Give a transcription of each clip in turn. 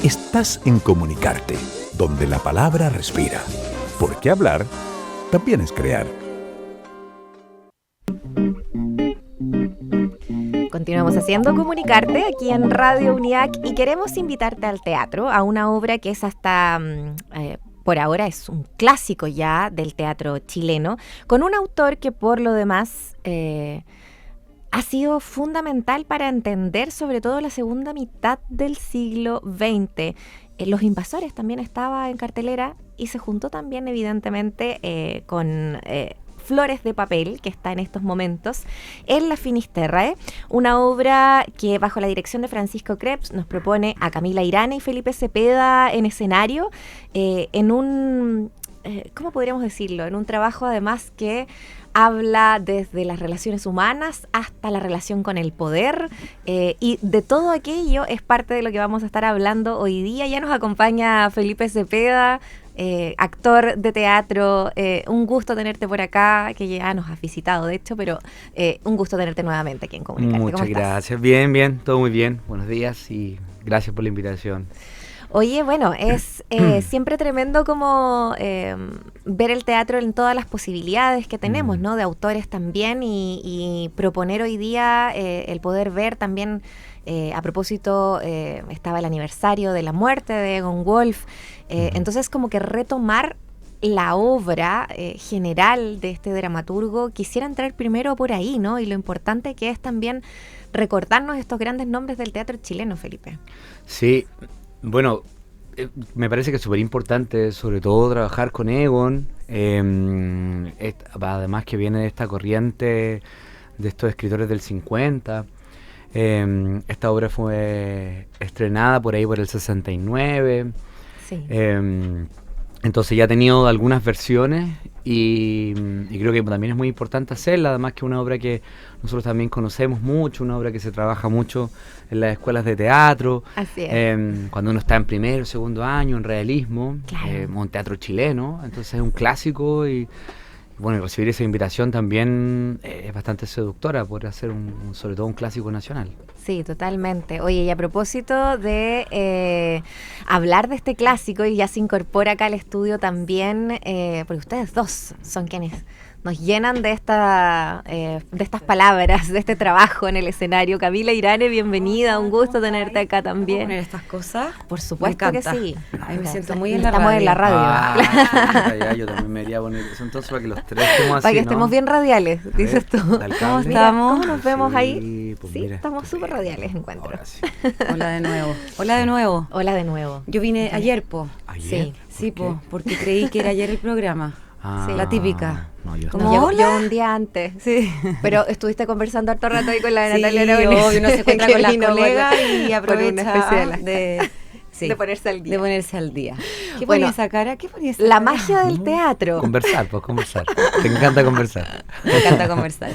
Estás en Comunicarte, donde la palabra respira. Porque hablar también es crear. Continuamos haciendo Comunicarte aquí en Radio UNIAC y queremos invitarte al teatro, a una obra que es hasta, por ahora es un clásico ya del teatro chileno, con un autor que por lo demás ha sido fundamental para entender sobre todo la segunda mitad del siglo XX. Los Invasores también estaba en cartelera y se juntó también evidentemente con Flores de papel, que está en estos momentos en la Finisterrae, una obra que bajo la dirección de Francisco Krebs nos propone a Camila Irane y Felipe Cepeda en escenario, en un, ¿cómo podríamos decirlo? En un trabajo además que habla desde las relaciones humanas hasta la relación con el poder, y de todo aquello es parte de lo que vamos a estar hablando hoy día. Ya nos acompaña Felipe Cepeda, actor de teatro. Un gusto tenerte por acá, que ya nos has visitado de hecho, pero un gusto tenerte nuevamente aquí en Comunicarte. Muchas gracias. Bien, todo muy bien. Buenos días y gracias por la invitación. Oye, bueno, es siempre tremendo como ver el teatro en todas las posibilidades que tenemos, ¿no? De autores también y proponer hoy día el poder ver también, a propósito, estaba el aniversario de la muerte de Egon Wolf, entonces como que retomar la obra general de este dramaturgo. Quisiera entrar primero por ahí, ¿no? Y lo importante que es también recordarnos estos grandes nombres del teatro chileno, Felipe. Sí. Bueno, me parece que es súper importante, sobre todo trabajar con Egon, además que viene de esta corriente de estos escritores del 50. Esta obra fue estrenada por ahí por el 69. Sí. Entonces ya ha tenido algunas versiones y creo que también es muy importante hacerla, además que una obra que nosotros también conocemos mucho, una obra que se trabaja mucho en las escuelas de teatro. Así es. Cuando uno está en primer o segundo año, en realismo, claro. Un teatro chileno, entonces es un clásico y bueno, recibir esa invitación también es bastante seductora por hacer sobre todo un clásico nacional. Sí, totalmente. Oye, y a propósito de hablar de este clásico, y ya se incorpora acá al estudio también, porque ustedes dos son quienes nos llenan de estas palabras, de este trabajo en el escenario. Camila Irane, bienvenida, un gusto tenerte acá también. ¿Poner estas cosas? Por supuesto que sí. Ay, me siento muy en la radio. Estamos en la radio. Ya, yo también me iría a poner eso entonces para que los tres estemos así, para que estemos bien radiales, dices tú. ¿Cómo estamos? ¿Cómo nos vemos sí, ahí? Pues sí, mira, estamos súper radiales, encuentro. Sí. Hola de nuevo. Hola de nuevo. Hola de nuevo. Yo vine ayer, po. ¿Ayer? Sí, po, porque creí que era ayer el programa. Sí. La típica. No, yo yo un día antes. Sí. Pero estuviste conversando harto rato ahí con la de Natalia Aragonés. Obvio, uno se encuentra con las colegas y aprovecha de ponerse al día. De ponerse al día. ¿Qué bueno, ponía esa cara? ¿Qué ponía esa la cara? magia del teatro. Conversar. Te encanta conversar. Me encanta conversar.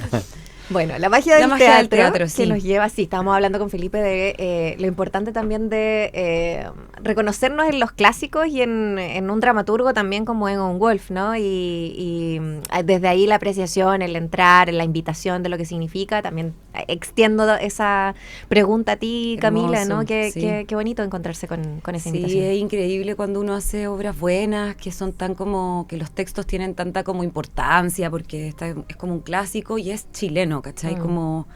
Bueno, la magia del teatro sí. Que nos lleva, sí, estábamos hablando con Felipe de lo importante también de reconocernos en los clásicos y en un dramaturgo también como Egon Wolf, ¿no? Y desde ahí la apreciación, el entrar, la invitación de lo que significa. También extiendo esa pregunta a ti, Camila, ¿no? Qué bonito encontrarse con esa invitación. Sí, es increíble cuando uno hace obras buenas, que son tan como, que los textos tienen tanta como importancia, porque es como un clásico y es chileno, ¿cachai? Como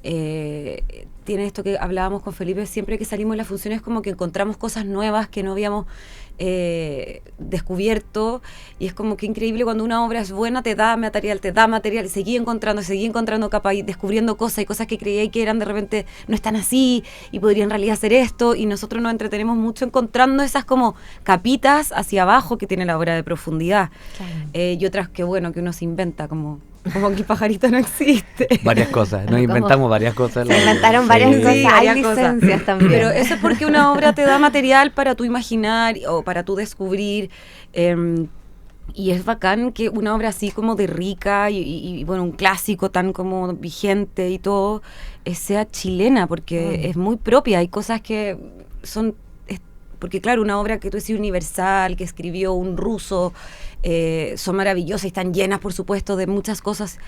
tiene esto que hablábamos con Felipe, siempre que salimos de las funciones como que encontramos cosas nuevas que no habíamos descubierto, y es como que increíble cuando una obra es buena, te da material, y seguí encontrando capas y descubriendo cosas y cosas que creía que eran de repente no están así y podría en realidad ser esto, y nosotros nos entretenemos mucho encontrando esas como capitas hacia abajo que tiene la obra de profundidad. Claro. Y otras que bueno, que uno se inventa como aquí Pajarito no existe. Varias cosas, nos inventamos varias cosas. Se inventaron varias cosas, sí, hay licencias también. Pero eso es porque una obra te da material para tu imaginar o para tu descubrir. Y es bacán que una obra así como de rica y bueno, un clásico tan como vigente y todo, sea chilena, porque es muy propia. Hay cosas que son... Porque claro, una obra que tú decís universal, que escribió un ruso, son maravillosas y están llenas, por supuesto, de muchas cosas,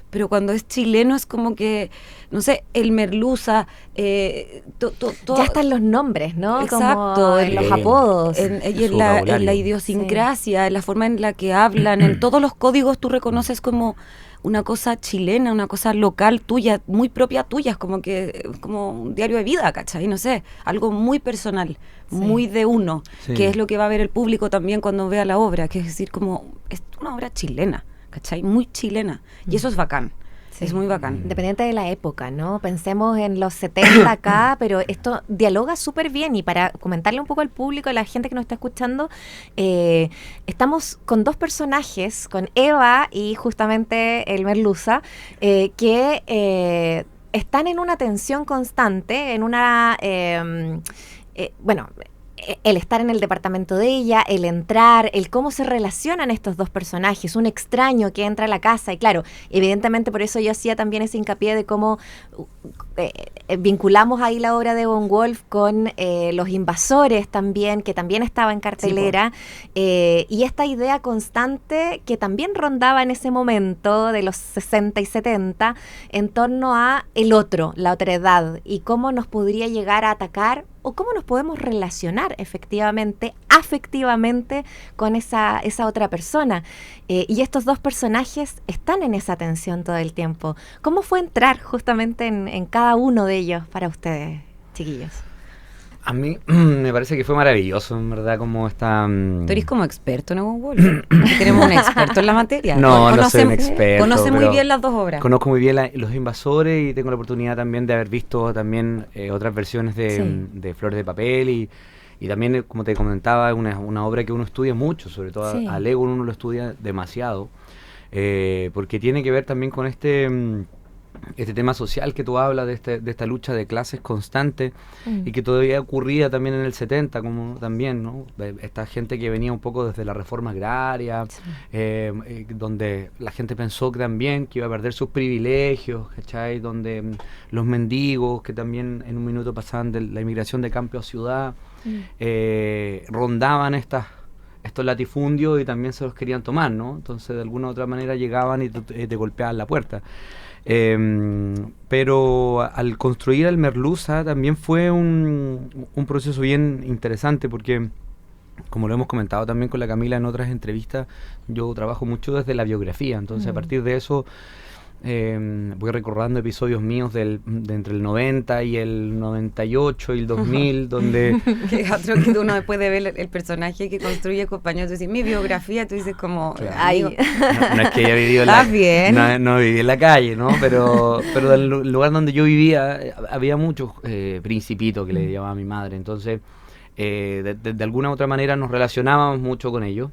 pero cuando es chileno es como que, no sé, el merluza, ya están los nombres, ¿no? Exacto, como en los apodos. Y en la idiosincrasia, en la forma en la que hablan, en todos los códigos tú reconoces como una cosa chilena, una cosa local tuya, muy propia tuya, es como un diario de vida, ¿cachai? No sé, algo muy personal, muy de uno, que es lo que va a ver el público también cuando vea la obra, que es decir, como, es una obra chilena, ¿cachai? Muy chilena, y eso es bacán. Sí. Es muy bacán. Independiente de la época, ¿no? Pensemos en los 70 acá, pero esto dialoga súper bien. Y para comentarle un poco al público, a la gente que nos está escuchando, estamos con dos personajes, con Eva y justamente el merluza, que están en una tensión constante, en una... el estar en el departamento de ella, el entrar, el cómo se relacionan estos dos personajes, un extraño que entra a la casa y claro, evidentemente por eso yo hacía también ese hincapié de cómo vinculamos ahí la obra de Egon Wolf con Los Invasores también, que también estaba en cartelera, y esta idea constante que también rondaba en ese momento de los 60 y 70 en torno a el otro, la otredad y cómo nos podría llegar a atacar o cómo nos podemos relacionar efectivamente, afectivamente con esa otra persona. Y estos dos personajes están en esa tensión todo el tiempo. ¿Cómo fue entrar justamente en cada uno de ellos para ustedes, chiquillos? A mí me parece que fue maravilloso, en verdad, como está... Tú eres como experto en Egon Wolf. Tenemos un experto en la materia. No soy un experto. Conoce muy bien las dos obras. Conozco muy bien Los Invasores y tengo la oportunidad también de haber visto también otras versiones de Flores de Papel y también, como te comentaba, es una obra que uno estudia mucho, sobre todo al Egon uno lo estudia demasiado, porque tiene que ver también con este tema social que tú hablas, de esta lucha de clases constante y que todavía ocurría también en el 70, como también, ¿no? Esta gente que venía un poco desde la reforma agraria, donde la gente pensó que también que iba a perder sus privilegios, ¿cachai? Donde los mendigos, que también en un minuto pasaban de la inmigración de campo a ciudad, rondaban estos latifundios y también se los querían tomar, ¿no? Entonces de alguna u otra manera llegaban y te golpeaban la puerta. Pero al construir el merluza también fue un proceso bien interesante porque, como lo hemos comentado también con la Camila en otras entrevistas, yo trabajo mucho desde la biografía, entonces a partir de eso voy recordando episodios míos de entre el 90 y el 98 y el 2000, donde... Que otro que uno después de ver el personaje que construye compañeros, tú dices, mi biografía, tú dices como... Claro. Ay, no es que haya vivido no viví en la calle, ¿no? Pero del lugar donde yo vivía había muchos principitos que le llamaba a mi madre, entonces de alguna u otra manera nos relacionábamos mucho con ellos.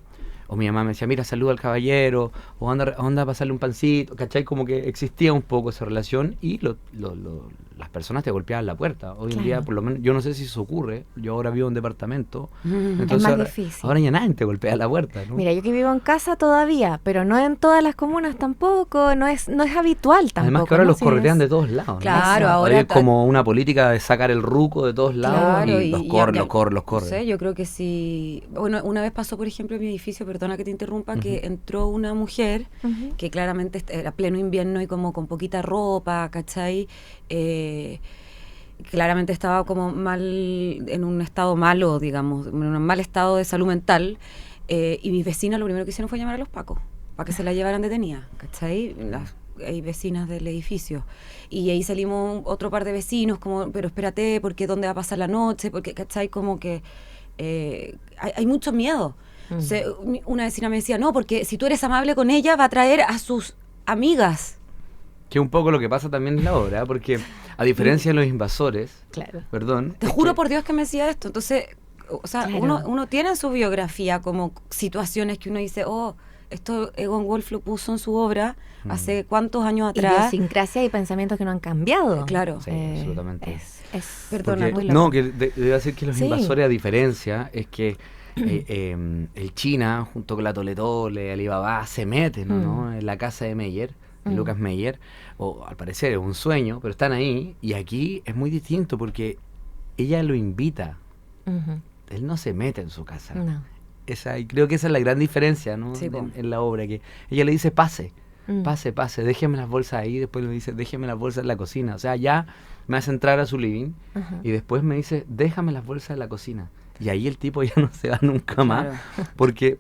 O mi mamá me decía, mira, saluda al caballero, o anda a pasarle un pancito, ¿cachai? Como que existía un poco esa relación y las personas te golpeaban la puerta. Hoy en día, por lo menos, yo no sé si eso ocurre, yo ahora vivo en departamento, entonces es más difícil. Ahora ya nadie te golpea la puerta, ¿no? Mira, yo que vivo en casa todavía, pero no en todas las comunas tampoco, no es habitual tampoco. Además que ahora los corretean de todos lados, ¿no? Claro, ahora hay como una política de sacar el ruco de todos lados y los corren. No sé, yo creo que sí. Bueno, una vez pasó, por ejemplo, en mi edificio, perdona que te interrumpa, que entró una mujer que claramente era pleno invierno y como con poquita ropa, ¿cachai? Claramente estaba como mal, en un estado malo, digamos, en un mal estado de salud mental, y mis vecinas lo primero que hicieron fue llamar a los pacos para que se la llevaran detenida, ¿cachai? Hay vecinas del edificio, y ahí salimos otro par de vecinos como, pero espérate, porque ¿dónde va a pasar la noche? Porque, ¿cachai? Como que hay mucho miedo. O sea, una vecina me decía, no, porque si tú eres amable con ella va a traer a sus amigas. Que un poco lo que pasa también en la obra, porque a diferencia de Los Invasores, perdón... Te juro por Dios que me decía esto, entonces, o sea, uno tiene en su biografía como situaciones que uno dice, esto Egon Wolf lo puso en su obra hace cuántos años atrás. Idiosincrasia y pensamientos que no han cambiado. Claro. Sí, absolutamente. Perdona, porque, no, que debe decir que Los Invasores, a diferencia, es que el China, junto con la Tole Tole, Alibaba, se meten, ¿no? En la casa de Meyer, Lucas Meyer, o al parecer es un sueño, pero están ahí, y aquí es muy distinto porque ella lo invita, él no se mete en su casa. No. Y creo que esa es la gran diferencia, ¿no? Sí, en la obra, que ella le dice pase, pase, déjeme las bolsas ahí, después me dice, déjeme las bolsas en la cocina, o sea, ya me hace entrar a su living, y después me dice, déjame las bolsas en la cocina, y ahí el tipo ya no se va nunca más, porque,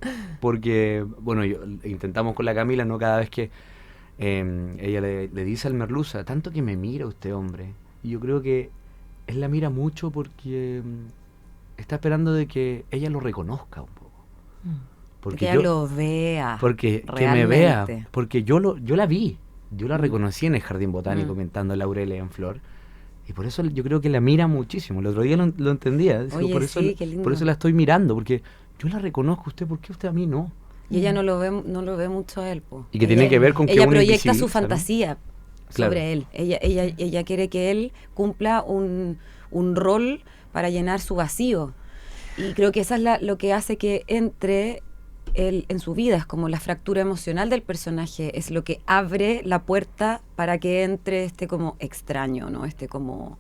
bueno, intentamos con la Camila, ¿no? Cada vez que ella le dice al Merluza, tanto que me mira usted, hombre, y yo creo que él la mira mucho porque está esperando de que ella lo reconozca un poco. Porque ella lo vea. Porque que me vea. Porque yo la vi. Yo la reconocí en el jardín botánico pintando laureles en flor. Y por eso yo creo que la mira muchísimo. El otro día lo entendía. Digo, Oye, por eso la estoy mirando. Porque yo la reconozco a usted. ¿Por qué usted a mí no? Y ella no lo ve mucho a él. Y que tiene que ver con que ella uno proyecta su fantasía, ¿no? sobre él. Ella quiere que él cumpla un rol para llenar su vacío. Y creo que eso es lo que hace que entre él en su vida. Es como la fractura emocional del personaje. Es lo que abre la puerta para que entre este como extraño, ¿no? Este como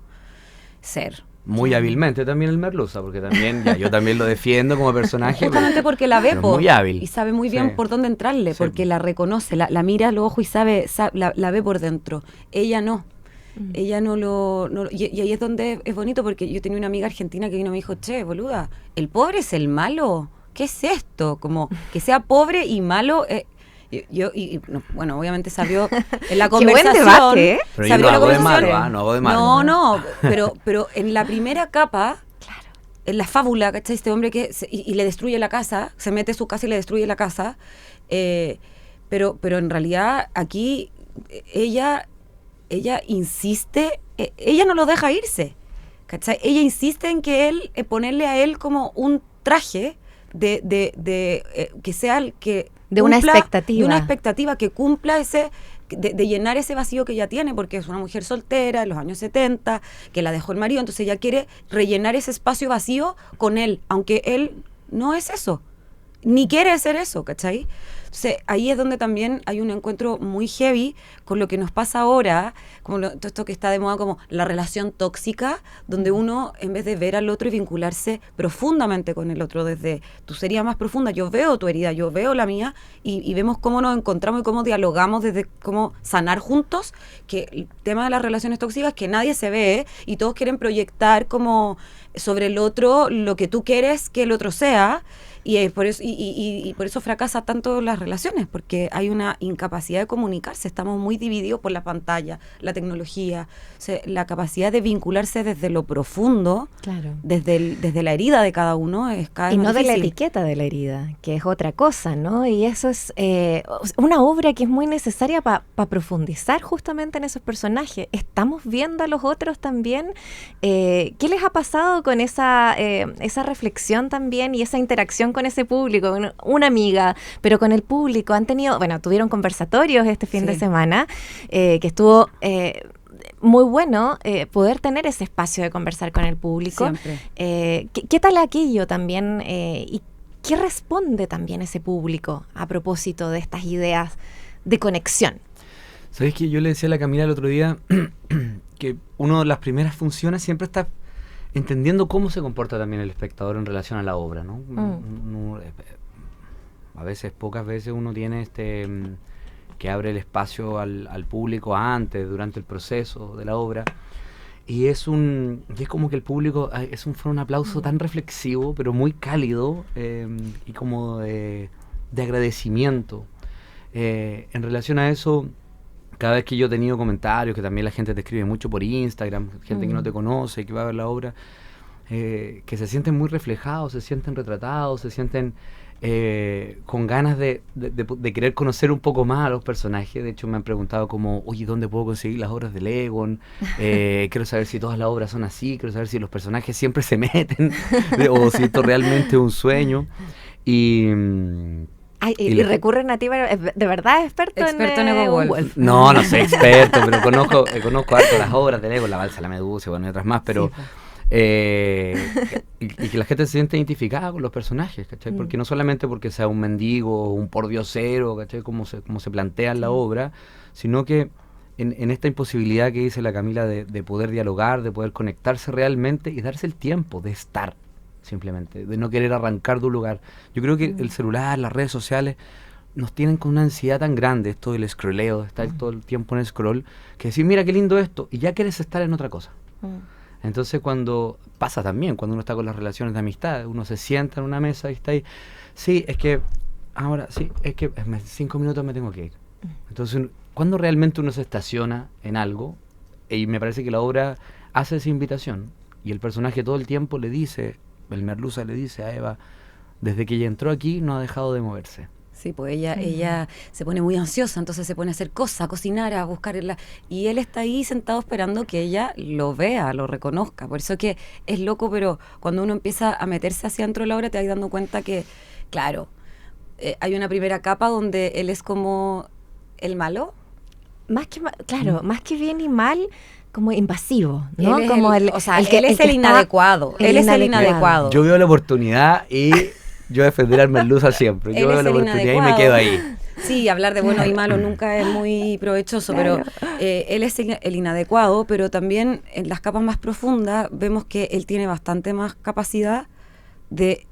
ser. Muy hábilmente también el Merluza, porque también yo también lo defiendo como personaje. Justamente porque la ve, muy hábil. Y sabe muy bien por dónde entrarle, porque la reconoce, la mira a los ojos y la ve por dentro. Ella no. Ella y ahí es donde es bonito, porque yo tenía una amiga argentina que vino y me dijo, che, boluda, ¿el pobre es el malo? ¿Qué es esto? Como que sea pobre y malo. Bueno, obviamente salió en la conversación. Qué buen debate, ¿eh? Pero yo no hago de malo, no hago de malo. No, pero en la primera capa, en la fábula, ¿cachai? Este hombre que y le destruye la casa, se mete a su casa y le destruye la casa, pero en realidad aquí ella insiste, ella no lo deja irse, ¿cachai? Ella insiste en que él, ponerle a él como un traje que sea el que de una expectativa que cumpla de llenar ese vacío que ella tiene, porque es una mujer soltera en los años 70, que la dejó el marido, entonces ella quiere rellenar ese espacio vacío con él, aunque él no es eso, ni quiere ser eso, ¿cachai? Entonces ahí es donde también hay un encuentro muy heavy con lo que nos pasa ahora, como todo esto que está de moda como la relación tóxica, donde uno, en vez de ver al otro y vincularse profundamente con el otro desde tu herida más profunda, yo veo tu herida, yo veo la mía, y vemos cómo nos encontramos y cómo dialogamos desde cómo sanar juntos, que el tema de las relaciones tóxicas es que nadie se ve y todos quieren proyectar como sobre el otro lo que tú quieres que el otro sea. Y por eso fracasa tanto las relaciones, porque hay una incapacidad de comunicarse, estamos muy divididos por la pantalla, la tecnología, o sea, la capacidad de vincularse desde lo profundo, desde la herida de cada uno es cada vez más no difícil. de la etiqueta de la herida, que es otra cosa, ¿no? Y eso es una obra que es muy necesaria para profundizar justamente en esos personajes. Estamos viendo a los otros también. ¿Qué les ha pasado con esa reflexión también y esa interacción con ese público, con una amiga, pero con el público? Tuvieron conversatorios este fin de semana, que estuvo muy bueno poder tener ese espacio de conversar con el público. ¿Qué tal aquello también? ¿Y qué responde también ese público a propósito de estas ideas de conexión? ¿Sabes qué? Yo le decía a la Camila el otro día que una de las primeras funciones siempre está entendiendo cómo se comporta también el espectador en relación a la obra, ¿no? A veces, pocas veces uno tiene que abre el espacio al público antes, durante el proceso de la obra, y es como que el público fue un aplauso tan reflexivo, pero muy cálido, y como de agradecimiento. En relación a eso, cada vez que yo he tenido comentarios, que también la gente te escribe mucho por Instagram, gente que no te conoce, que va a ver la obra, que se sienten muy reflejados, se sienten retratados, se sienten con ganas de querer conocer un poco más a los personajes. De hecho me han preguntado como, oye, ¿dónde puedo conseguir las obras de Egon? Quiero saber si todas las obras son así, quiero saber si los personajes siempre se meten, o si esto realmente es un sueño. Y recurren a ti, ¿de verdad experto en Ego Wolf? No soy experto, pero conozco harto las obras de Ego, La Balsa, La Medusa, y otras más, pero y que la gente se siente identificada con los personajes, ¿cachai? Porque no solamente porque sea un mendigo o un pordiosero, ¿cachai? Como se plantea en la obra, sino que en esta imposibilidad que dice la Camila de poder dialogar, de poder conectarse realmente y darse el tiempo de estar, simplemente, de no querer arrancar de un lugar. Yo creo que el celular, las redes sociales, nos tienen con una ansiedad tan grande, esto del scrolleo, de estar todo el tiempo en el scroll, que decir, mira qué lindo esto, y ya quieres estar en otra cosa. Entonces cuando pasa también, cuando uno está con las relaciones de amistad, uno se sienta en una mesa y está ahí, sí, es que ahora, sí, es que en 5 minutos me tengo que ir. Entonces, cuando realmente uno se estaciona en algo, y me parece que la obra hace esa invitación, y el personaje todo el tiempo le dice, el Merluza le dice a Eva, desde que ella entró aquí no ha dejado de moverse. Sí, pues ella se pone muy ansiosa, entonces se pone a hacer cosas, a cocinar, a buscar y él está ahí sentado esperando que ella lo vea, lo reconozca. Por eso que es loco, pero cuando uno empieza a meterse hacia dentro de la obra te vas dando cuenta que, claro, hay una primera capa donde él es como el malo. Más que bien y mal, como invasivo, ¿no? Él es como él es el inadecuado. Él es el inadecuado. Yo veo la oportunidad y yo defender al Merluza siempre. Yo veo la oportunidad y me quedo ahí. Sí, hablar de bueno y malo nunca es muy provechoso, claro. Pero él es el inadecuado, pero también en las capas más profundas vemos que él tiene bastante más capacidad de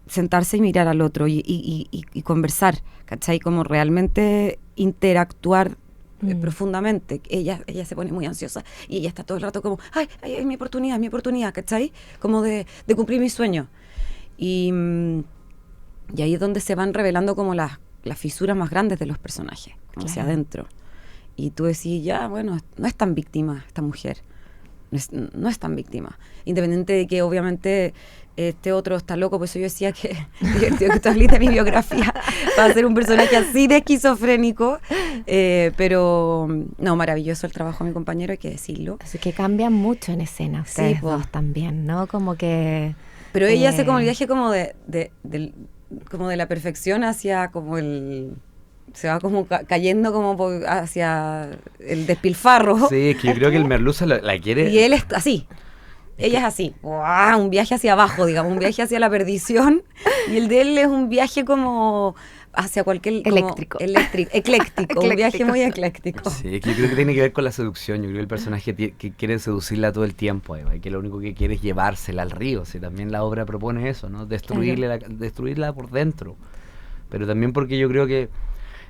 sentarse y mirar al otro y conversar, ¿cachai? Como realmente interactuar profundamente. Ella se pone muy ansiosa y ella está todo el rato como, ay, es mi oportunidad, ¿cachai? Como de cumplir mi sueño. Y ahí es donde se van revelando como las fisuras más grandes de los personajes, como hacia adentro. Y tú decís, ya, bueno, no es tan víctima esta mujer, no es tan víctima. Independiente de que obviamente este otro está loco, por eso yo decía que divertido que tú hables de mi biografía para ser un personaje así de esquizofrénico, pero no, maravilloso el trabajo de mi compañero, hay que decirlo. Así que cambian mucho en escena ustedes dos también, ¿no? Como que... Pero ella hace como el viaje como como de la perfección hacia como se va como cayendo como hacia el despilfarro. Sí, es que yo creo que el Merluza la quiere... Y él es así. Ella es así, ¡wow! Un viaje hacia abajo, digamos, un viaje hacia la perdición, y el de él es un viaje como hacia cualquier... Ecléctico, un viaje muy ecléctico. Sí, que yo creo que tiene que ver con la seducción. Yo creo que el personaje que quiere seducirla todo el tiempo, Eva, y que lo único que quiere es llevársela al río. Sí, también la obra propone eso, ¿no? Destruirla por dentro. Pero también porque yo creo que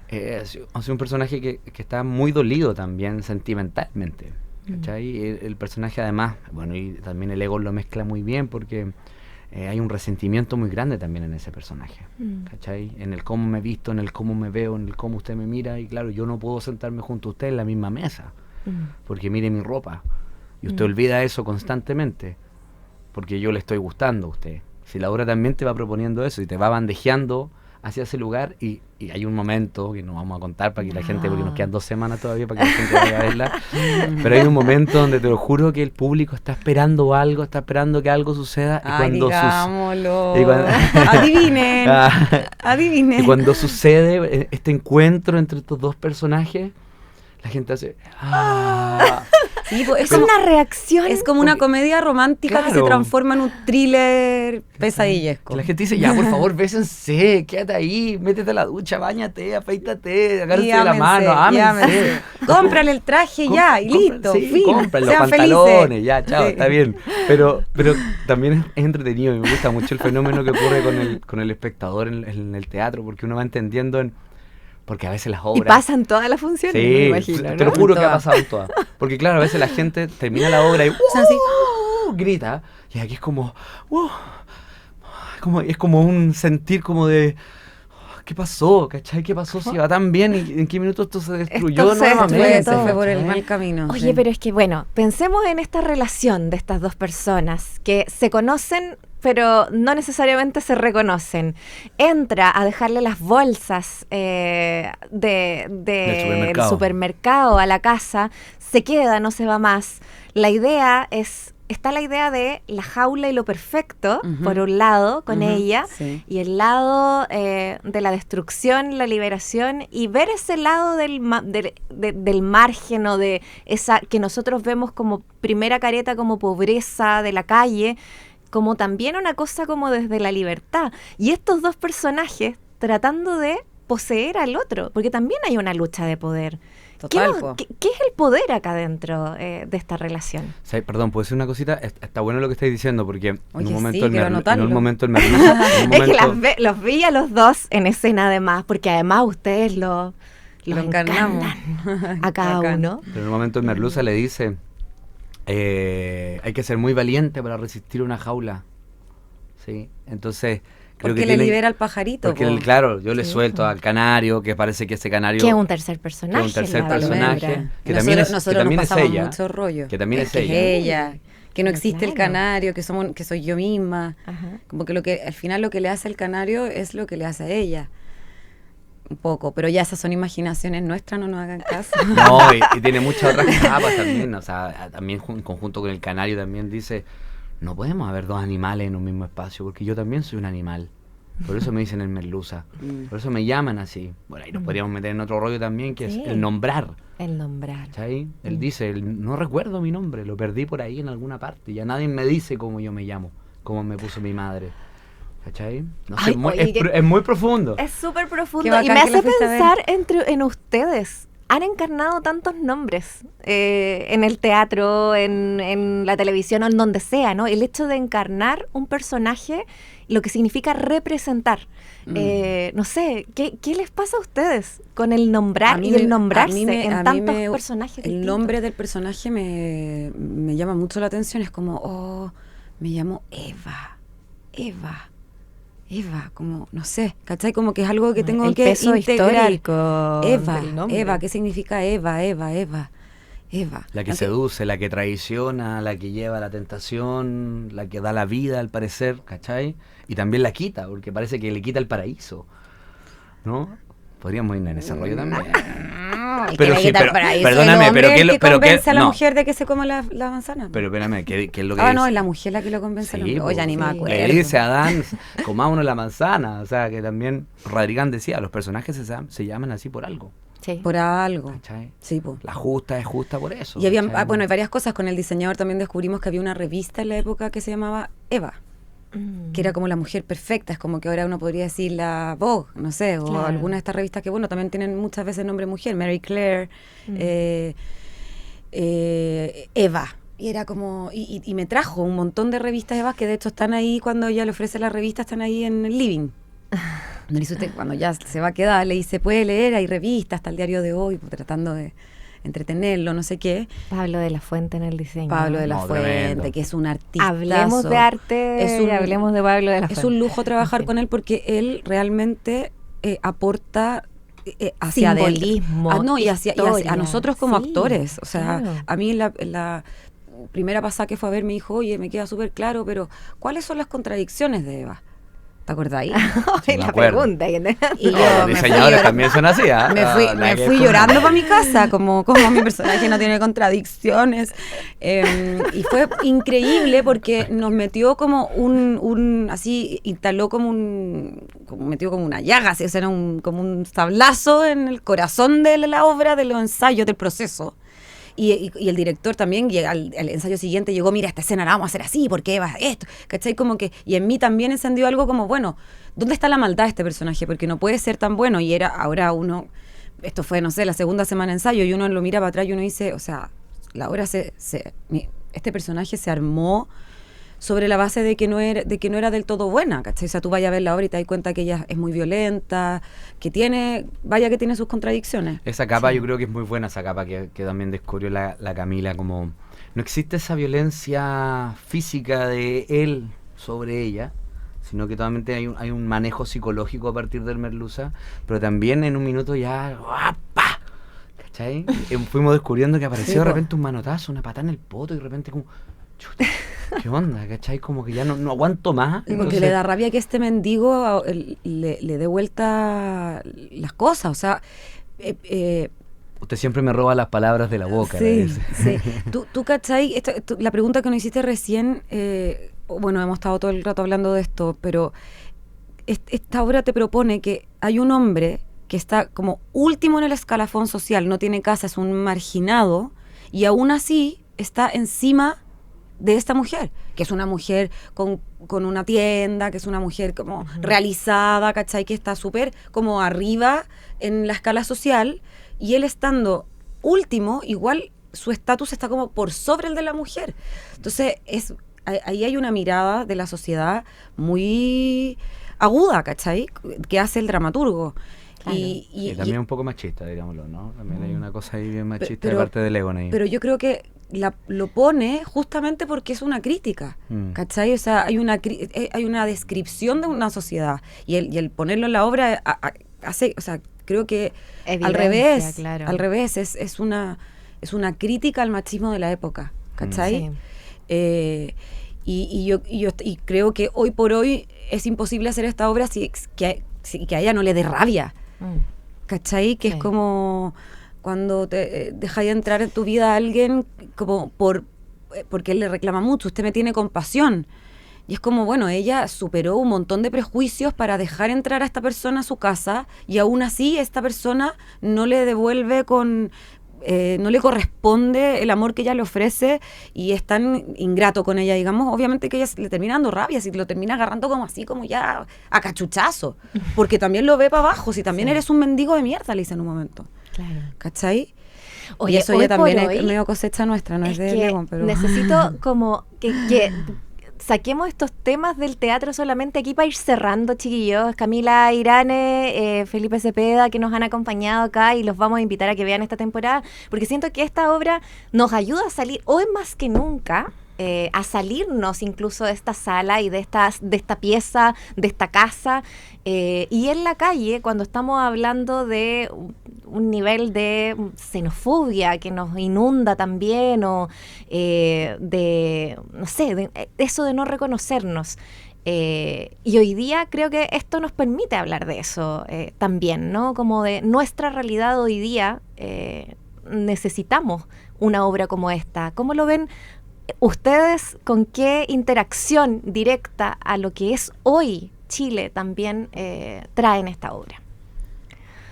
es un personaje que está muy dolido también sentimentalmente. ¿Cachai? El personaje además, bueno, y también el ego lo mezcla muy bien porque hay un resentimiento muy grande también en ese personaje, ¿cachai? En el cómo me visto, en el cómo me veo, en el cómo usted me mira, y claro, yo no puedo sentarme junto a usted en la misma mesa porque mire mi ropa, y usted olvida eso constantemente porque yo le estoy gustando a usted. Si la obra también te va proponiendo eso y te va bandejeando hacia ese lugar, y hay un momento que no vamos a contar para que la gente, porque nos quedan 2 semanas todavía para que la gente vaya a verla, pero hay un momento donde te lo juro que el público está esperando algo, está esperando que algo suceda, y cuando adivinen. Y cuando sucede este encuentro entre estos dos personajes, la gente hace Sí, pues, es una reacción. Es como una comedia romántica que se transforma en un thriller pesadillesco. La gente dice, ya, por favor, bésense, quédate ahí, métete a la ducha, báñate, afeítate, agárrate de la mano, ámense. Cómprale el traje ya, y listo, fin. Cómprale los pantalones, felices. Ya, chao, está bien. Pero también es entretenido, y me gusta mucho el fenómeno que ocurre con el espectador en el teatro, porque uno va entendiendo porque a veces las obras... Y pasan todas las funciones, me imagino, ¿no? Te lo juro que ha pasado en todas. Porque claro, a veces la gente termina la obra y grita, y aquí es como... es como un sentir como de... ¿Qué pasó? ¿Cachai? ¿Qué pasó? Si va tan bien, y en qué minutos esto se destruyó nuevamente. Se fue por el mal camino. Oye, pero es que bueno, pensemos en esta relación de estas dos personas que se conocen, pero no necesariamente se reconocen. Entra a dejarle las bolsas del supermercado a la casa, se queda, no se va más. La idea está la idea de la jaula y lo perfecto, por un lado, con ella, y el lado de la destrucción, la liberación, y ver ese lado del margen, o de esa que nosotros vemos como primera careta, como pobreza de la calle, como también una cosa como desde la libertad. Y estos dos personajes tratando de poseer al otro, porque también hay una lucha de poder. Total, ¿Qué es el poder acá dentro de esta relación? Sí, perdón, ¿puedo decir una cosita? Está bueno lo que estáis diciendo, porque Oye, en un momento sí, en un momento el merluza... Es que los vi a los dos en escena además, porque además ustedes lo encarnamos a cada uno. Pero en un momento el merluza le dice, hay que ser muy valiente para resistir una jaula. ¿Sí? Entonces... Porque le libera al pajarito. Porque claro, yo le suelto al canario, que parece que ese canario... Que es un tercer personaje. Que es un tercer personaje. Que nosotros también nos es pasamos ella. mucho rollo. Que también es ella. Que no existe el claro. canario, que soy yo misma. Ajá. Como que al final lo que le hace el canario es lo que le hace a ella. Un poco, pero ya esas son imaginaciones nuestras, no nos hagan caso. No, y tiene muchas otras capas también, o sea, también en conjunto con el canario también dice, no podemos haber dos animales en un mismo espacio, porque yo también soy un animal. Por eso me dicen el merluza, por eso me llaman así. Bueno, ahí nos podríamos meter en otro rollo también, que es el nombrar. El nombrar. ¿Cachai? Él dice, no recuerdo mi nombre, lo perdí por ahí en alguna parte, ya nadie me dice cómo yo me llamo, cómo me puso mi madre. ¿Cachai? No sé, es muy profundo. Es súper profundo Qué y me bacán que hace lo fuiste a ver. pensar en ustedes. Han encarnado tantos nombres en el teatro, en la televisión o en donde sea, ¿no? El hecho de encarnar un personaje, lo que significa representar. No sé, ¿qué les pasa a ustedes con el nombrar y el nombrarse en tantos personajes distintos? El nombre del personaje me llama mucho la atención. Es como, me llamo Eva, como, no sé, ¿cachai? Como que es algo que tengo el que peso integrar. histórico del nombre. Eva, ¿qué significa Eva? La que seduce, la que traiciona, la que lleva la tentación, la que da la vida al parecer, ¿cachai? Y también la quita, porque parece que le quita el paraíso, ¿no? Podríamos ir en ese rollo también. Pero sí, perdóname, pero ¿qué que convence a la no. mujer de que se coma la manzana? Pero espérame, ¿qué es lo que no, dice? es la mujer la que lo convence al hombre. Oye, ni me acuerdo. Le dice a Adán, comámonos la manzana. O sea, que también Radrigán decía, los personajes se llaman así por algo. Sí. Por algo. ¿Cachai? Sí, po. La justa es justa por eso. Y había, ¿cachai? bueno, hay varias cosas. Con el diseñador también descubrimos que había una revista en la época que se llamaba Eva, que era como la mujer perfecta. Es como que ahora uno podría decir la Vogue, no sé, o Claro. alguna de estas revistas que, bueno, también tienen muchas veces nombre mujer, Mary Claire, Eva. Y era como, y me trajo un montón de revistas Eva que de hecho están ahí cuando ella le ofrece las revistas, están ahí en el living. Cuando ya se va a quedar, le dice, puede leer, hay revistas, hasta el diario de hoy, pues, tratando de entretenerlo, no sé qué. Pablo de la Fuente en el diseño. Pablo de la Fuente, tremendo. que es un artista. Hablemos de arte, hablemos de Pablo de la Fuente. Es un lujo trabajar con él porque él realmente aporta hacia simbolismo, y a nosotros como Sí, actores. O sea, claro. a mí la primera pasada que fue a ver me dijo, oye, me queda súper claro, pero ¿cuáles son las contradicciones de Eva? ¿Te acuerdas ahí? Sí, me la acuerdo. pregunta. Y Los yo diseñadores también son así, ¿ah? me fui llorando para mi casa, como mi personaje no tiene contradicciones. Y fue increíble porque nos metió como instaló metió como una llaga, así, o sea, era como un sablazo en el corazón de la obra, de los ensayos, del proceso. Y el director también, al ensayo siguiente llegó, mira, esta escena la vamos a hacer así, porque va esto, ¿cachai? Como que, y en mí también encendió algo como, bueno, ¿dónde está la maldad de este personaje? Porque no puede ser tan bueno, y ahora uno, esto fue, no sé, la segunda semana de ensayo, y uno lo mira para atrás y uno dice, o sea, la obra este personaje se armó sobre la base de que no era del todo buena, ¿cachai? O sea, tú vayas a ver la obra y te das cuenta que ella es muy violenta, que tiene sus contradicciones. Esa capa yo creo que es muy buena, esa capa que también descubrió la Camila, como no existe esa violencia física de él sobre ella, sino que totalmente hay un manejo psicológico a partir del merluza, pero también en un minuto ya ¡pa! ¿Cachai? Fuimos descubriendo que apareció de repente un manotazo, una patada en el poto y de repente como chuta, ¿qué onda? ¿Cachai? Como que ya no aguanto más. Como que le da rabia que este mendigo le dé vuelta las cosas, o sea... Usted siempre me roba las palabras de la boca. Sí, sí. Tú ¿cachai? La pregunta que nos hiciste recién, bueno, hemos estado todo el rato hablando de esto, pero esta obra te propone que hay un hombre que está como último en el escalafón social, no tiene casa, es un marginado, y aún así está encima de esta mujer, que es una mujer con una tienda, que es una mujer como realizada, ¿cachai? Que está súper como arriba en la escala social, y él estando último, igual su estatus está como por sobre el de la mujer. Entonces, ahí hay una mirada de la sociedad muy aguda, ¿cachai? Que hace el dramaturgo. Claro. Y también un poco machista, digámoslo, ¿no? También hay una cosa ahí bien machista de parte de Egon ahí. Pero yo creo que lo pone justamente porque es una crítica, ¿cachai? O sea, hay una descripción de una sociedad y el ponerlo en la obra hace, o sea, creo que evidencia, al revés, es una crítica al machismo de la época, ¿cachai? Sí. Y creo que hoy por hoy es imposible hacer esta obra que a ella no le dé rabia, ¿cachai? Que es como cuando te dejáis entrar en tu vida a alguien como porque él le reclama mucho, usted me tiene compasión. Y es como, bueno, ella superó un montón de prejuicios para dejar entrar a esta persona a su casa y aún así esta persona no le devuelve no le corresponde el amor que ella le ofrece y es tan ingrato con ella, digamos. Obviamente que ella le termina dando rabia, si lo termina agarrando como así, como ya a cachuchazo, porque también lo ve para abajo, si también eres un mendigo de mierda, le dice en un momento. Claro. ¿Cachai? Oye, y eso ya también es medio cosecha nuestra, no es de Egon, pero... Necesito como que saquemos estos temas del teatro solamente aquí para ir cerrando, chiquillos. Camila Irane, Felipe Cepeda, que nos han acompañado acá y los vamos a invitar a que vean esta temporada, porque siento que esta obra nos ayuda a salir, hoy más que nunca, a salirnos incluso de esta sala y de esta pieza, de esta casa, y en la calle, cuando estamos hablando de un nivel de xenofobia que nos inunda también, o de, no sé, de eso de no reconocernos. Y hoy día creo que esto nos permite hablar de eso también, ¿no? Como de nuestra realidad hoy día, necesitamos una obra como esta. ¿Cómo lo ven ustedes? ¿Con qué interacción directa a lo que es hoy Chile también traen esta obra?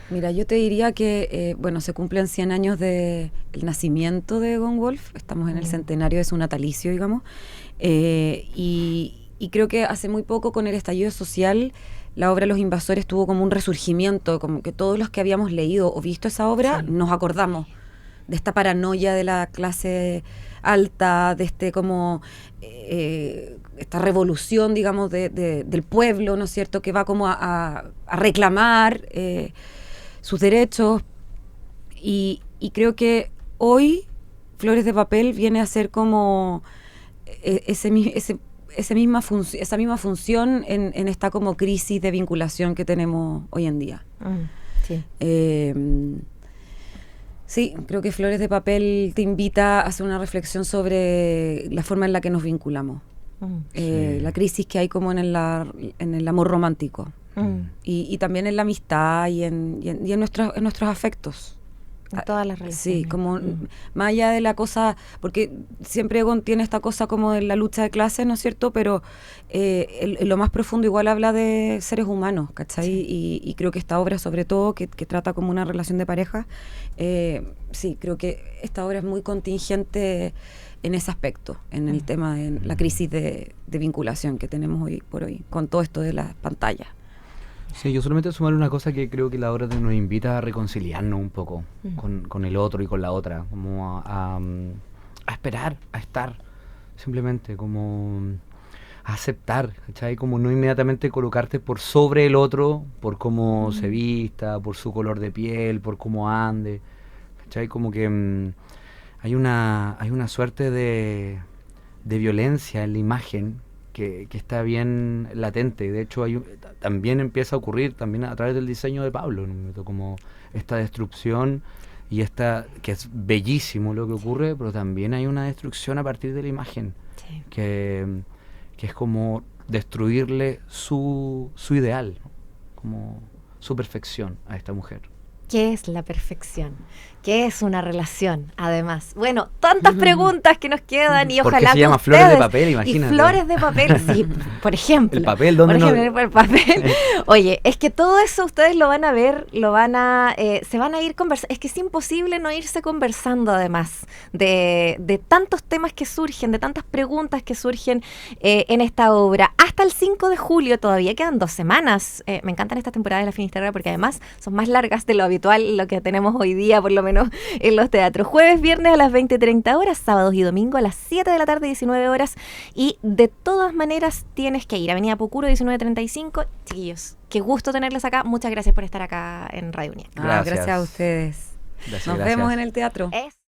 Mira, yo te diría que, se cumplen 100 años del nacimiento de Egon Wolf, estamos en el centenario de su natalicio, digamos, y creo que hace muy poco, con el estallido social, la obra Los Invasores tuvo como un resurgimiento, como que todos los que habíamos leído o visto esa obra nos acordamos de esta paranoia de la clase alta, de esta revolución, digamos, del pueblo, ¿no es cierto?, que va como a reclamar sus derechos, y creo que hoy Flores de Papel viene a ser como esa misma función en esta como crisis de vinculación que tenemos hoy en día. Sí, creo que Flores de Papel te invita a hacer una reflexión sobre la forma en la que nos vinculamos, la crisis que hay como en el amor romántico. Y también en la amistad y en nuestros afectos. En todas las relaciones. Sí, como más allá de la cosa, porque siempre Egon tiene esta cosa como de la lucha de clases, ¿no es cierto? Pero en lo más profundo igual habla de seres humanos, ¿cachai? Sí. Y creo que esta obra, sobre todo, que trata como una relación de pareja, sí, creo que esta obra es muy contingente en ese aspecto, en el tema de la crisis de vinculación que tenemos hoy por hoy, con todo esto de las pantallas. Sí, yo solamente sumar una cosa que creo que la obra nos invita a reconciliarnos un poco con el otro y con la otra, como a esperar, a estar, simplemente como a aceptar, ¿cachai? Como no inmediatamente colocarte por sobre el otro, por cómo se vista, por su color de piel, por cómo ande, ¿cachai? Como que hay una suerte de violencia en la imagen que está bien latente. De hecho, también empieza a ocurrir también a través del diseño de Pablo, ¿no? Como esta destrucción y que es bellísimo lo que ocurre, pero también hay una destrucción a partir de la imagen, que es como destruirle su ideal, ¿no? Como su perfección a esta mujer. ¿Qué es la perfección? ¿Qué es una relación? Además, bueno, tantas preguntas que nos quedan y ojalá. ¿Por qué se llama Flores de Papel? Imagínate. Y Flores de Papel, sí, por ejemplo. El papel, ¿dónde no? El papel. Oye, es que todo eso ustedes lo van a ver, se van a ir conversando. Es que es imposible no irse conversando, además, de tantos temas que surgen, de tantas preguntas que surgen en esta obra. Hasta el 5 de julio todavía quedan 2 semanas. Me encantan estas temporadas de la Finisterra porque además son más largas de lo habitual, lo que tenemos hoy día, por lo menos menos en los teatros. Jueves, viernes a las 20:30 horas, sábados y domingo a las 7 de la tarde, 19 horas. Y de todas maneras tienes que ir. Avenida Pucuro, 1935. Chiquillos, qué gusto tenerles acá. Muchas gracias por estar acá en Radio UNIAC. Gracias. Gracias a ustedes. Nos vemos en el teatro.